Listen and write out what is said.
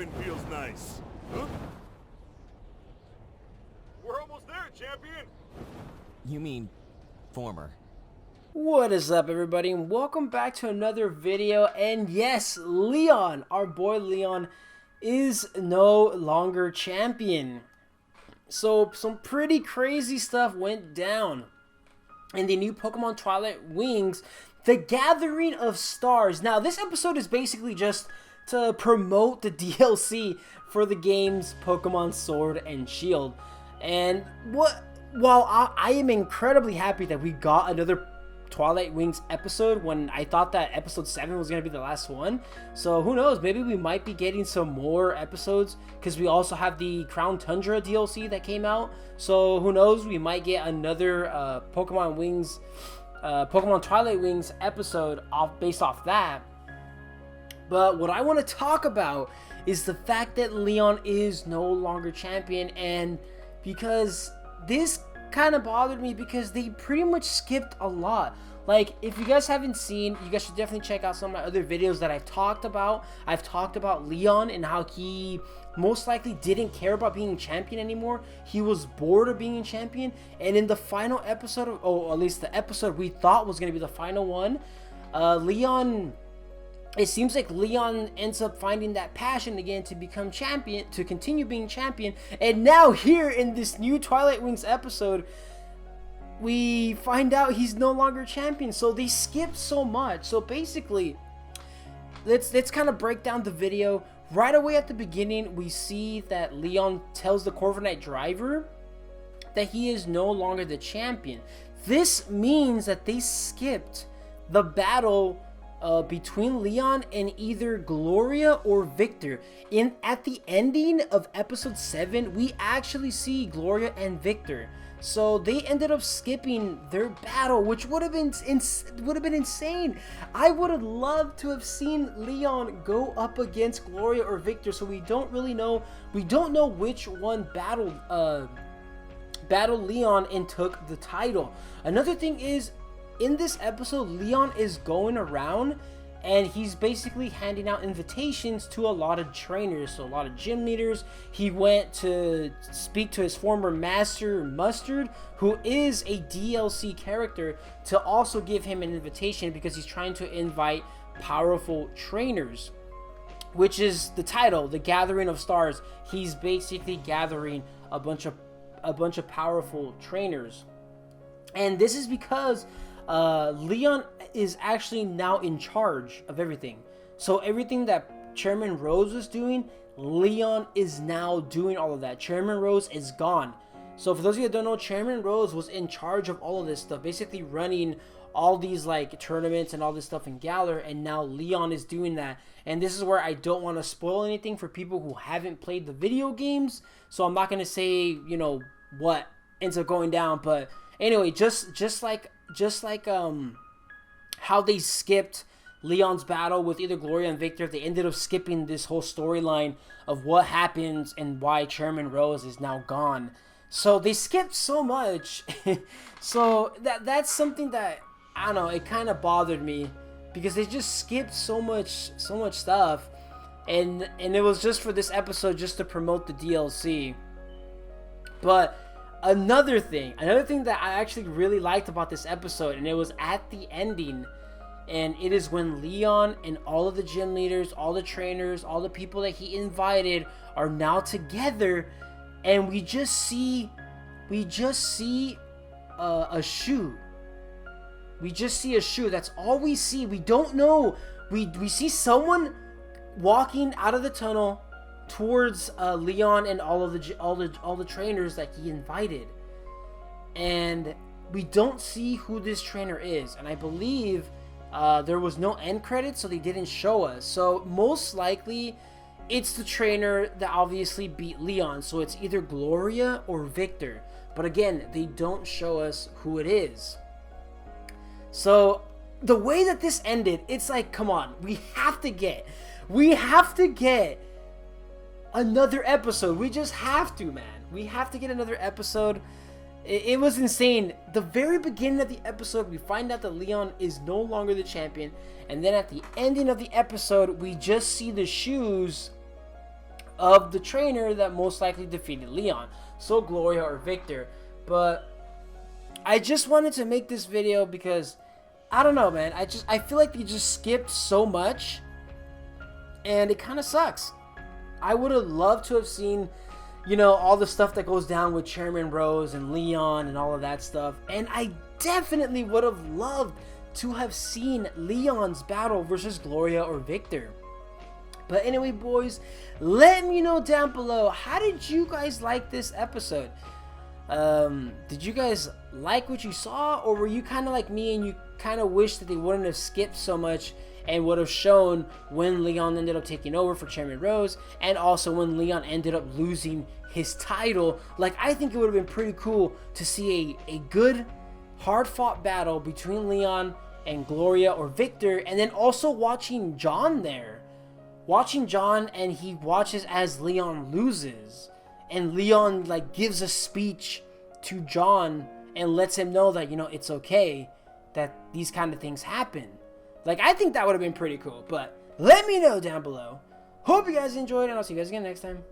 win feels nice. Huh? We're almost there, champion! You mean former. What is up, everybody, and welcome back to another video. And yes, Leon, our boy Leon, is no longer champion. So some pretty crazy stuff went down in the new Pokemon Twilight Wings, the Gathering of Stars. Now, this episode is basically just to promote the DLC for the games Pokemon Sword and Shield. And while I am incredibly happy that we got another Twilight Wings episode when I thought that episode 7 was going to be the last one. So who knows, maybe we might be getting some more episodes because we also have the Crown Tundra DLC that came out. So who knows, we might get another Pokemon Twilight Wings episode based off that. But what I want to talk about is the fact that Leon is no longer champion, and because this kind of bothered me because they pretty much skipped a lot. Like, if you guys haven't seen, you guys should definitely check out some of my other videos that I've talked about. I've talked about Leon and how he most likely didn't care about being champion anymore. He was bored of being champion, and in the final episode of, or at least the episode we thought was going to be the final one, it seems like Leon ends up finding that passion again to become champion, to continue being champion. And now here in this new Twilight Wings episode, we find out he's no longer champion. So they skipped so much. So basically, let's kind of break down the video. Right away at the beginning, we see that Leon tells the Corviknight driver that he is no longer the champion. This means that they skipped the battle between Leon and either Gloria or Victor. At the ending of episode 7, we actually see Gloria and Victor. So they ended up skipping their battle, which would have been insane. I would have loved to have seen Leon go up against Gloria or Victor. So we don't really know. We don't know which one battled Leon and took the title. Another thing is, in this episode, Leon is going around and he's basically handing out invitations to a lot of trainers, so a lot of gym leaders. He went to speak to his former master, Mustard, who is a DLC character, to also give him an invitation because he's trying to invite powerful trainers, which is the title, the Gathering of Stars. He's basically gathering a bunch of powerful trainers. And this is because Leon is actually now in charge of everything. So everything that Chairman Rose was doing, Leon is now doing all of that. Chairman Rose is gone. So for those of you that don't know, Chairman Rose was in charge of all of this stuff, basically running all these like tournaments and all this stuff in Galar, and now Leon is doing that. And this is where I don't want to spoil anything for people who haven't played the video games, so I'm not going to say, you know, what ends up going down. But anyway, just like how they skipped Leon's battle with either Gloria and Victor, they ended up skipping this whole storyline of what happens and why Chairman Rose is now gone. So they skipped so much. So that's something that, I don't know, it kind of bothered me because they just skipped so much stuff, and it was just for this episode, just to promote the DLC. But Another thing that I actually really liked about this episode, and it was at the ending, and it is when Leon and all of the gym leaders, all the trainers, all the people that he invited are now together, and we just see a shoe. We just see a shoe. That's all we see. We don't know. We see someone walking out of the tunnel towards Leon and all the trainers that he invited, and we don't see who this trainer is. And I believe there was no end credits, so they didn't show us. So most likely, it's the trainer that obviously beat Leon. So it's either Gloria or Victor. But again, they don't show us who it is. So the way that this ended, it's like, come on, we have to get another episode. We just have to, man. We have to get another episode. It was insane. The very beginning of the episode, we find out that Leon is no longer the champion. And then at the ending of the episode, we just see the shoes of the trainer that most likely defeated Leon. So Gloria or Victor. But I just wanted to make this video because I don't know, man. I feel like they just skipped so much and it kind of sucks. I would have loved to have seen, you know, all the stuff that goes down with Chairman Rose and Leon and all of that stuff. And I definitely would have loved to have seen Leon's battle versus Gloria or Victor. But anyway, boys, let me know down below, how did you guys like this episode? Did you guys like what you saw, or were you kind of like me and you kind of wish that they wouldn't have skipped so much and would have shown when Leon ended up taking over for Chairman Rose, and also when Leon ended up losing his title? Like, I think it would have been pretty cool to see a good, hard-fought battle between Leon and Gloria or Victor, and then also watching John there. Watching John, and he watches as Leon loses, and Leon like gives a speech to John and lets him know that, you know, it's okay that these kind of things happen. Like, I think that would have been pretty cool. But let me know down below. Hope you guys enjoyed, and I'll see you guys again next time.